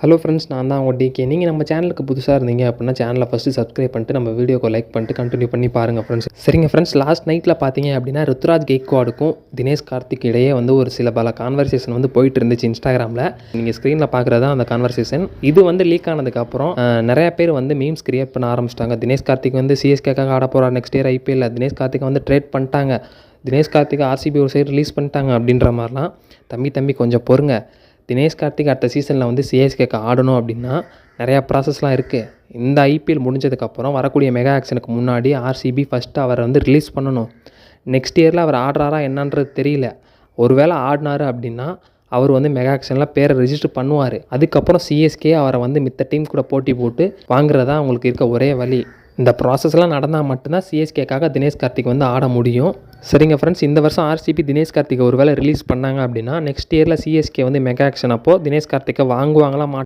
Hello friends, நான் தான் உங்கள் டிகே. நீங்கள் நம்ம சேனலுக்கு புதுசாக இருந்தீங்க அப்படின்னா சேனலை ஃபஸ்ட்டு சப்ஸ்கிரைப் பண்ணிட்டு நம்ம வீடியோக்கு லைக் பண்ணிட்டு கண்டினியூ பண்ணி பாருங்கள் ஃப்ரெண்ட்ஸ். சரிங்க ஃப்ரெண்ட்ஸ், லாஸ்ட் நைட்டில் பார்த்தீங்க அப்படின்னா ருத்ராஜ் கெய்க்வாடுக்கும் தினேஷ் கார்த்திக் இடையே வந்து ஒரு பல கான்வர்சேஷன் வந்து போயிட்டு இருந்துச்சு இன்ஸ்டாகிராமில். நீங்கள் ஸ்க்ரீனில் பார்க்குறது தான் அந்த கான்வர்சேஷன். இது வந்து லீக் ஆனதுக்கப்புறம் நிறைய பேர் வந்து மீம்ஸ் கிரியேட் பண்ண ஆரம்பிச்சிட்டாங்க. தினேஷ் கார்த்திக் வந்து சிஎஸ்கேக்காக ஆட போகிறார் next year IPL. Dinesh Karthik வந்து ட்ரேட் பண்ணிட்டாங்க. தினேஷ் கார்த்திக் ஆர்சிபி ஒரு சைடு ரிலீஸ் பண்ணிட்டாங்க அப்படின்ற மாதிரிலாம். தம்பி கொஞ்சம் பொறுங்க. தினேஷ் கார்த்திக் அடுத்த சீசனில் வந்து சிஎஸ்கேக்கு ஆடணும் அப்படின்னா நிறையா ப்ராசஸ்லாம் இருக்குது. இந்த ஐபிஎல் முடிஞ்சதுக்கப்புறம் வரக்கூடிய மெகா ஆக்ஷனுக்கு முன்னாடி ஆர்சிபி ஃபஸ்ட்டு அவரை வந்து ரிலீஸ் பண்ணணும். நெக்ஸ்ட் இயரில் அவர் ஆடுறாரா என்னன்றது தெரியல. ஒருவேளை ஆடினார் அப்படின்னா அவர் வந்து மெகா ஆக்ஷனில் பேரை ரிஜிஸ்டர் பண்ணுவார். அதுக்கப்புறம் சிஎஸ்கே அவரை வந்து மித்த டீம் கூட போட்டி போட்டு வாங்குறதா அவங்களுக்கு இருக்க ஒரே வழி. இந்த ப்ராசஸ்லாம் நடந்தால் மட்டும்தான் சிஎஸ்கேக்காக தினேஷ் கார்த்திக் வந்து ஆட முடியும். சரிங்க ஃப்ரெண்ட்ஸ், இந்த வருஷம் ஆர்சிபி தினேஷ் கார்த்திகை ஒரு வேளை ரிலீஸ் பண்ணாங்க அப்படின்னா நெக்ஸ்ட் இயரில் சிஎஸ்கே வந்து மெகா ஆக்ஷன் அப்போது தினேஷ் கார்த்திகை வாங்குவாங்களா